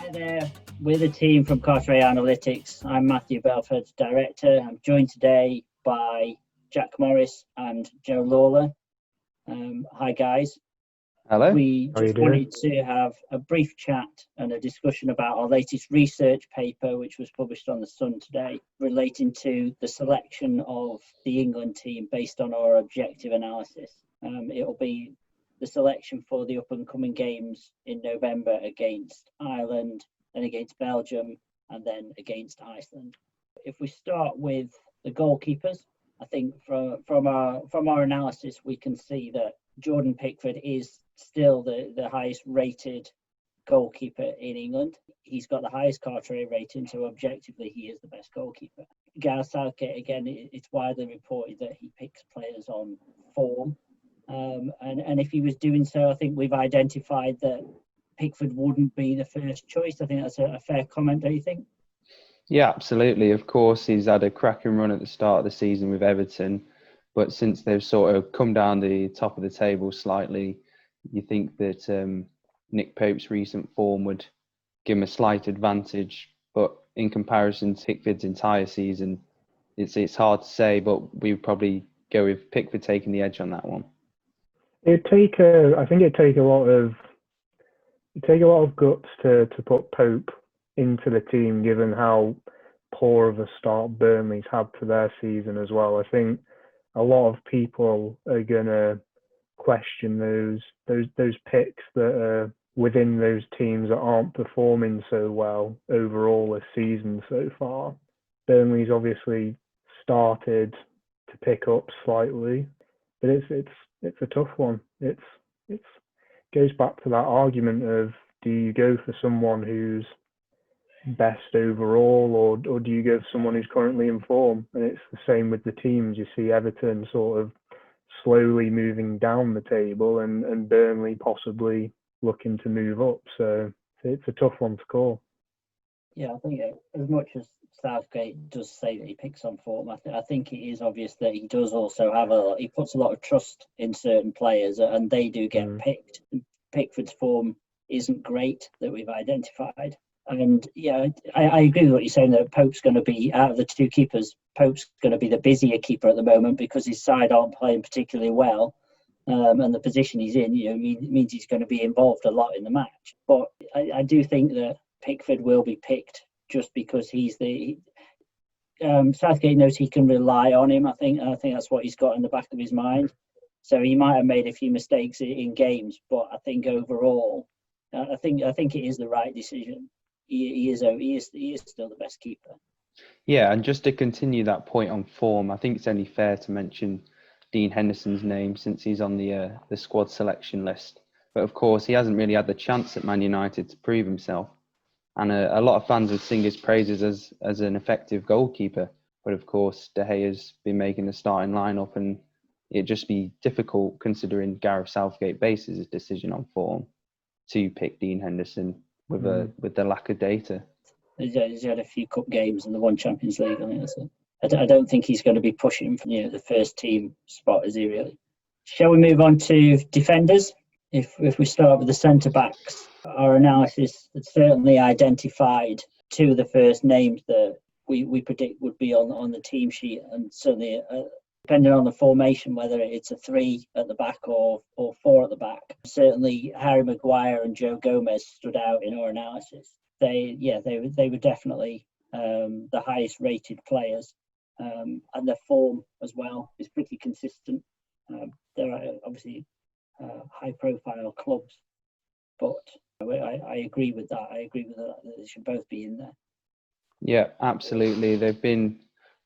Hi there, we're the team from Carteret Analytics. I'm Matthew Belford, Director. I'm joined today by Jack Morris and Joe Lawlor. Hi guys. Hello. We just wanted to have a brief chat and a discussion about our latest research paper, which was published on The Sun today, relating to the selection of the England team based on our objective analysis. It'll be the selection for the up-and-coming games in November against Ireland, then against Belgium, and then against Iceland. If we start with the goalkeepers, I think from our analysis, we can see that Jordan Pickford is still the highest rated goalkeeper in England. He's got the highest Carteret rating, so objectively he is the best goalkeeper. Gareth Southgate, again, it's widely reported that he picks players on form. And if he was doing so, I think we've identified that Pickford wouldn't be the first choice. I think that's a fair comment, don't you think? Yeah, absolutely. Of course, he's had a cracking run at the start of the season with Everton, but since they've sort of come down the top of the table slightly, you think that Nick Pope's recent form would give him a slight advantage. But in comparison to Pickford's entire season, it's hard to say, but we would probably go with Pickford taking the edge on that one. I think it'd take a lot of guts to put Pope into the team, given how poor of a start Burnley's had to their season as well. I think a lot of people are gonna question those picks that are within those teams that aren't performing so well overall this season so far. Burnley's obviously started to pick up slightly, but it's a tough one. It goes back to that argument of, do you go for someone who's best overall, or do you go for someone who's currently in form? And it's the same with the teams. You see Everton sort of slowly moving down the table, and Burnley possibly looking to move up. So it's a tough one to call. Yeah, I think as much as Southgate does say that he picks on form, I think it is obvious that he does also he puts a lot of trust in certain players, and they do get picked. Pickford's form isn't great that we've identified. And yeah, I agree with what you're saying, that Pope's going to be, out of the two keepers, Pope's going to be the busier keeper at the moment because his side aren't playing particularly well. And the position he's in, means he's going to be involved a lot in the match. But I do think that Pickford will be picked just because he's Southgate knows he can rely on him. I think that's what he's got in the back of his mind. So he might have made a few mistakes in games, but I think overall, I think it is the right decision. He is still the best keeper. Yeah, and just to continue that point on form, I think it's only fair to mention Dean Henderson's name since he's on the squad selection list. But of course, he hasn't really had the chance at Man United to prove himself. And a lot of fans would sing his praises as an effective goalkeeper. But of course, De Gea's been making the starting lineup, and it'd just be difficult, considering Gareth Southgate bases his decision on form, to pick Dean Henderson with the lack of data. He's had a few cup games and the one Champions League. I don't think he's going to be pushing for the first team spot, is he really? Shall we move on to defenders? If we start with the centre backs, our analysis had certainly identified two of the first names that we predict would be on the team sheet, and certainly depending on the formation, whether it's a 3 at the back or 4 at the back. Certainly Harry Maguire and Joe Gomez stood out in our analysis. They were definitely the highest rated players, and their form as well is pretty consistent. They're obviously high profile clubs, but I agree with that. I agree with that they should both be in there. Yeah, absolutely. They've been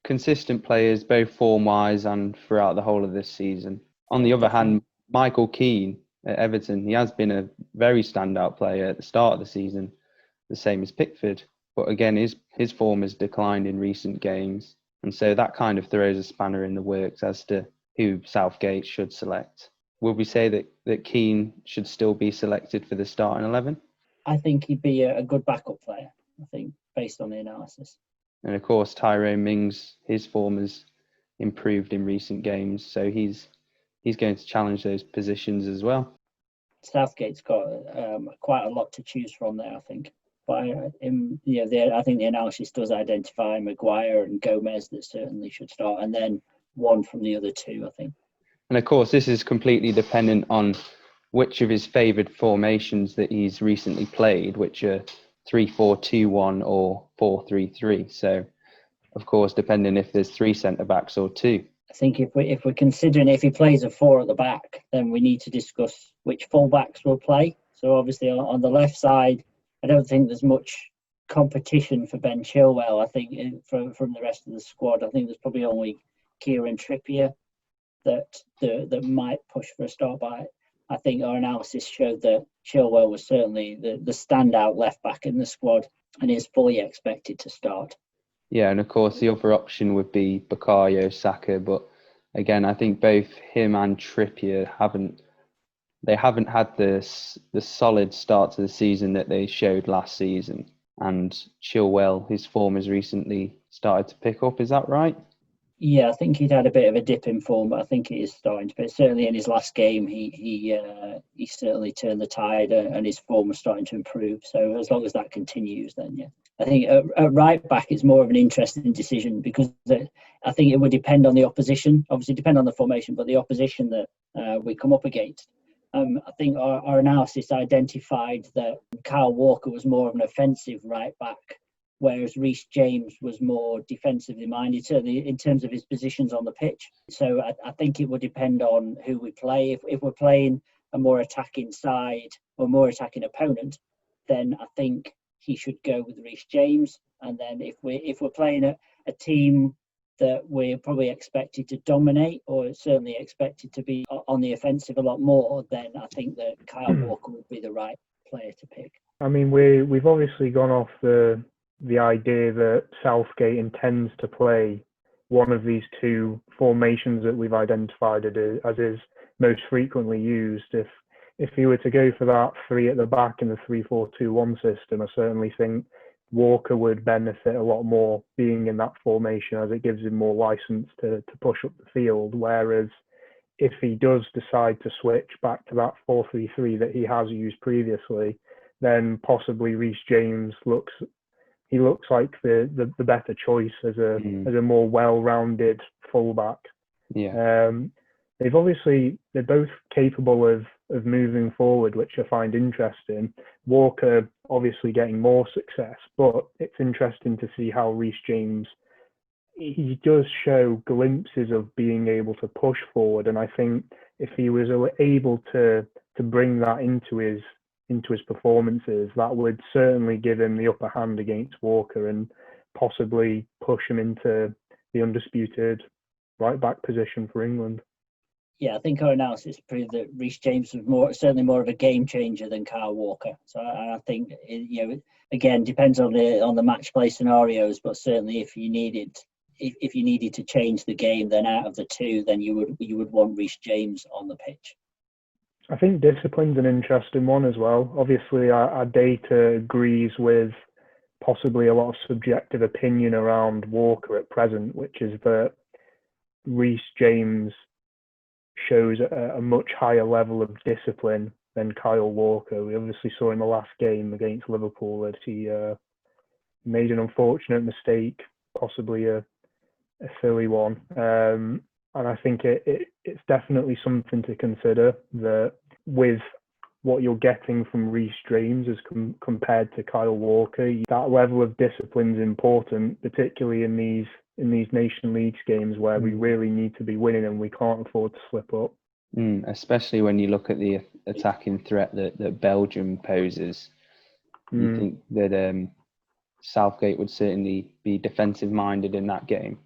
consistent players, both form-wise and throughout the whole of this season. On the other hand, Michael Keane at Everton, he has been a very standout player at the start of the season, the same as Pickford. But again, his form has declined in recent games. And so that kind of throws a spanner in the works as to who Southgate should select. Would we say that Keane should still be selected for the starting 11? I think he'd be a good backup player, I think, based on the analysis. And of course, Tyrone Mings, his form has improved in recent games, so he's going to challenge those positions as well. Southgate's got quite a lot to choose from there, I think. But I think the analysis does identify Maguire and Gomez that certainly should start, and then one from the other two, I think. And of course, this is completely dependent on which of his favoured formations that he's recently played, which are 3-4-2-1 or 4-3-3. So, of course, depending if there's 3 centre-backs or 2. I think if we're considering if he plays a 4 at the back, then we need to discuss which full-backs will play. So obviously on the left side, I don't think there's much competition for Ben Chilwell. I think from the rest of the squad, I think there's probably only Kieran Trippier that might push for a start. But I think our analysis showed that Chilwell was certainly the standout left back in the squad and is fully expected to start. Yeah, and of course the other option would be Bukayo Saka, but again, I think both him and Trippier haven't had the solid start to the season that they showed last season. And Chilwell, his form has recently started to pick up. Is that right? Yeah, I think he'd had a bit of a dip in form, but I think it is starting to. But certainly in his last game, he certainly turned the tide, and his form was starting to improve. So as long as that continues, then yeah, I think at right back it's more of an interesting decision because I think it would depend on the opposition. Obviously, depend on the formation, but the opposition that we come up against. I think our analysis identified that Kyle Walker was more of an offensive right back, whereas Reece James was more defensively minded, certainly in terms of his positions on the pitch. So I think it would depend on who we play. If we're playing a more attacking side or more attacking opponent, then I think he should go with Reece James. And then if we're playing a team that we're probably expected to dominate or certainly expected to be on the offensive a lot more, then I think that Kyle Walker would be the right player to pick. I mean, we've obviously gone off the idea that Southgate intends to play one of these two formations that we've identified as is most frequently used. If he were to go for that 3 at the back in the 3-4-2-1 system, I certainly think Walker would benefit a lot more being in that formation as it gives him more license to push up the field. Whereas if he does decide to switch back to that 4-3-3 that he has used previously, then possibly Reece James looks like the better choice as a more well-rounded fullback. Yeah. They're both capable of moving forward, which I find interesting. Walker obviously getting more success, but it's interesting to see how Reece James, he does show glimpses of being able to push forward, and I think if he was able to bring that into his performances, that would certainly give him the upper hand against Walker and possibly push him into the undisputed right back position for England. Yeah, I think our analysis proved that Reece James was certainly more of a game changer than Kyle Walker. So I think again depends on the match play scenarios, but certainly if you needed to change the game, then out of the two, then you would want Reece James on the pitch. I think discipline's an interesting one as well. Obviously, our data agrees with possibly a lot of subjective opinion around Walker at present, which is that Reece James shows a much higher level of discipline than Kyle Walker. We obviously saw in the last game against Liverpool that he made an unfortunate mistake, possibly a silly one. And I think it's definitely something to consider that with what you're getting from Reece James as compared to Kyle Walker, that level of discipline is important, particularly in these Nation Leagues games where we really need to be winning and we can't afford to slip up. Especially when you look at the attacking threat that Belgium poses. You think that Southgate would certainly be defensive minded in that game.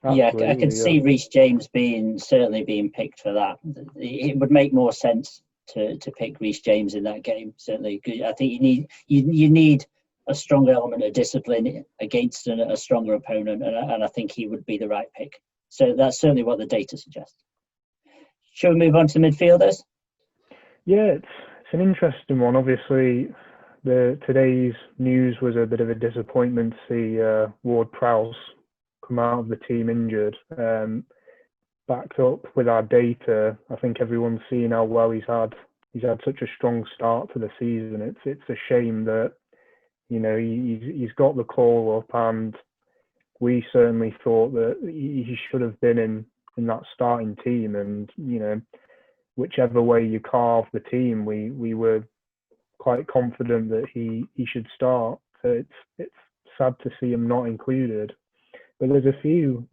Absolutely, I can see Reece James certainly being picked for that. It would make more sense to pick Reece James in that game. Certainly, I think you need a stronger element of discipline against a stronger opponent, and I think he would be the right pick. So that's certainly what the data suggests. Shall we move on to midfielders? Yeah, it's an interesting one. Obviously, today's news was a bit of a disappointment to see Ward-Prowse come out of the team injured. Backed up with our data, I think everyone's seen how well he's had such a strong start to the season. It's a shame that You know, he's got the call up, and we certainly thought that he should have been in that starting team. And, you know, whichever way you carve the team, we were quite confident that he should start. So it's sad to see him not included. But there's a few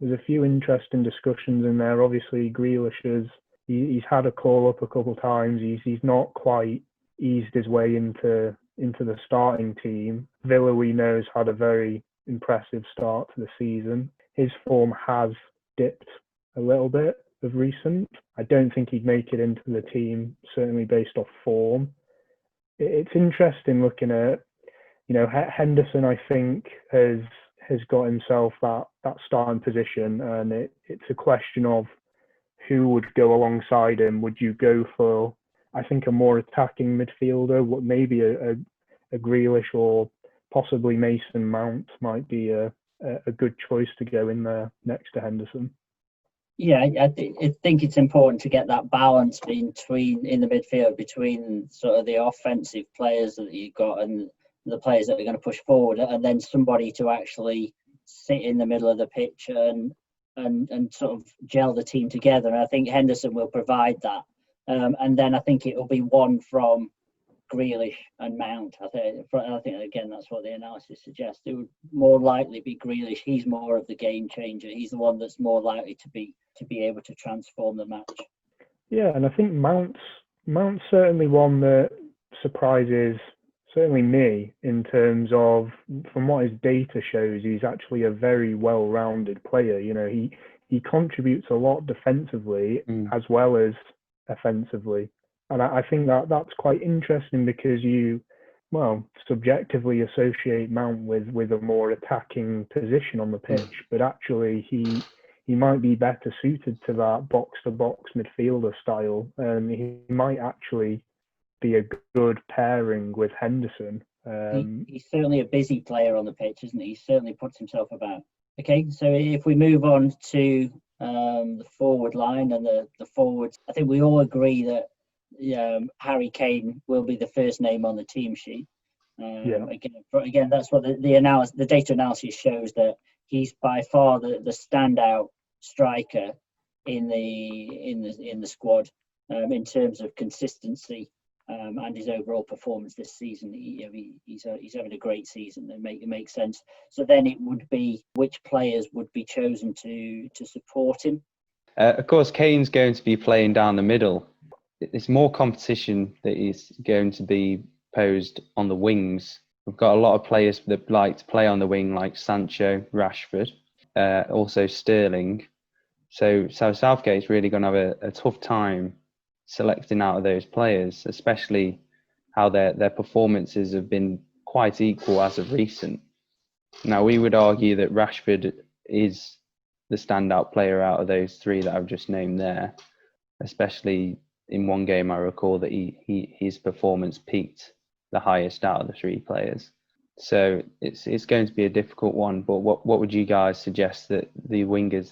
interesting discussions in there. Obviously, Grealish he's had a call up a couple of times. He's not quite eased his way into the starting team. Villa, we know, has had a very impressive start to the season. His form has dipped a little bit of recent. I don't think he'd make it into the team, certainly based off form. It's interesting looking at, you know, Henderson, I think, has got himself that starting position, and it's a question of who would go alongside him. Would you go for, I think, a more attacking midfielder? What, maybe a Grealish or possibly Mason Mount might be a good choice to go in there next to Henderson. Yeah, I think it's important to get that balance between in the midfield between sort of the offensive players that you've got and the players that are going to push forward, and then somebody to actually sit in the middle of the pitch and sort of gel the team together. And I think Henderson will provide that. And then I think it will be one from Grealish and Mount. I think again that's what the analysis suggests. It would more likely be Grealish. He's more of the game changer. He's the one that's more likely to be able to transform the match. Yeah, and I think Mount's certainly one that surprises certainly me in terms of, from what his data shows, he's actually a very well-rounded player. You know, he contributes a lot defensively as well as offensively. And I think that's quite interesting because you, well, subjectively associate Mount with a more attacking position on the pitch, but actually he might be better suited to that box-to-box midfielder style, and he might actually be a good pairing with Henderson. He's certainly a busy player on the pitch, isn't he? He certainly puts himself about. Okay, so if we move on to the forward line and the forwards, I think we all agree that Harry Kane will be the first name on the team sheet. Again, that's what the data analysis shows, that he's by far the standout striker in the squad in terms of consistency and his overall performance this season. He's having a great season. It makes sense. So then it would be which players would be chosen to support him. Of course, Kane's going to be playing down the middle. It's more competition that is going to be posed on the wings. We've got a lot of players that like to play on the wing, like Sancho, Rashford, also Sterling. So Southgate's really going to have a tough time selecting out of those players, especially how their performances have been quite equal as of recent. Now, we would argue that Rashford is the standout player out of those three that I've just named there, especially in one game. I recall that his performance peaked the highest out of the three players. So it's going to be a difficult one. But what would you guys suggest that the wingers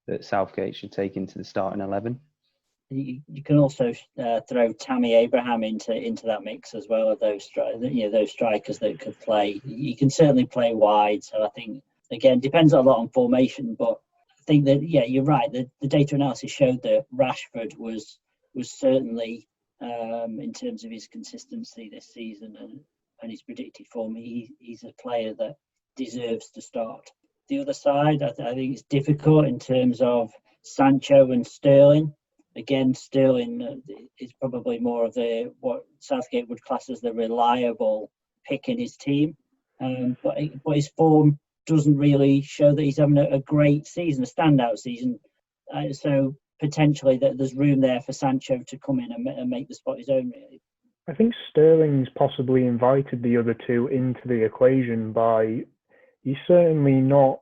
that Southgate should take into the starting 11? You can also throw Tammy Abraham into that mix as well, of those strikers that could play. You can certainly play wide. So I think, again, depends a lot on formation, but I think that, yeah, you're right. The data analysis showed that Rashford was certainly, in terms of his consistency this season and his predicted form, he's a player that deserves to start. The other side, I think it's difficult in terms of Sancho and Sterling. Again, Sterling is probably more of what Southgate would class as the reliable pick in his team, but his form doesn't really show that he's having a great season, a standout season. So potentially that there's room there for Sancho to come in and make the spot his own, really. I think Sterling's possibly invited the other two into the equation by, he's certainly not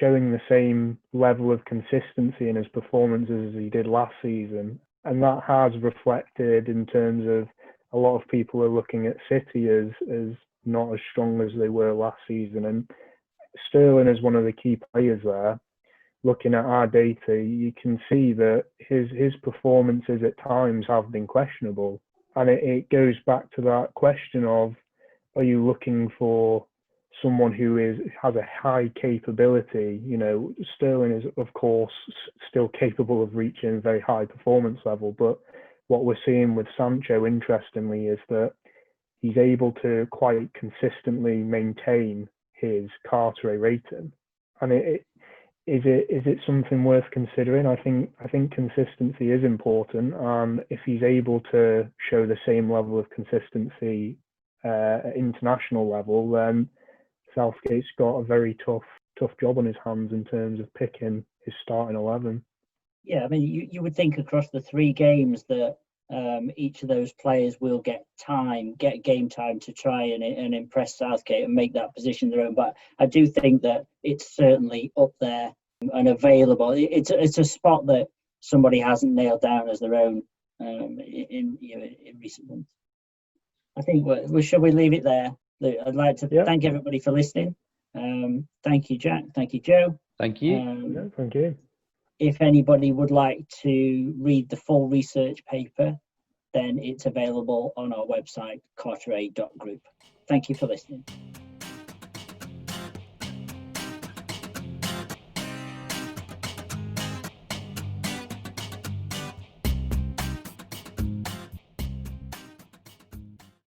showing the same level of consistency in his performances as he did last season. And that has reflected in terms of a lot of people are looking at City as not as strong as they were last season. And Sterling is one of the key players there. Looking at our data, you can see that his performances at times have been questionable. And it goes back to that question of, are you looking for someone who has a high capability? You know, Sterling is of course still capable of reaching a very high performance level, but what we're seeing with Sancho, interestingly, is that he's able to quite consistently maintain his Carteret rating. And is it something worth considering? I think consistency is important, and if he's able to show the same level of consistency at international level, then Southgate's got a very tough job on his hands in terms of picking his starting 11. Yeah, I mean, you would think across the 3 games that each of those players will get game time to try and impress Southgate and make that position their own. But I do think that it's certainly up there and available. It's a spot that somebody hasn't nailed down as their own in recent months. I think shall we leave it there? I'd like to thank everybody for listening. Thank you, Jack. Thank you, Joe. Thank you. Thank you. If anybody would like to read the full research paper, then it's available on our website, carteret.group. Thank you for listening.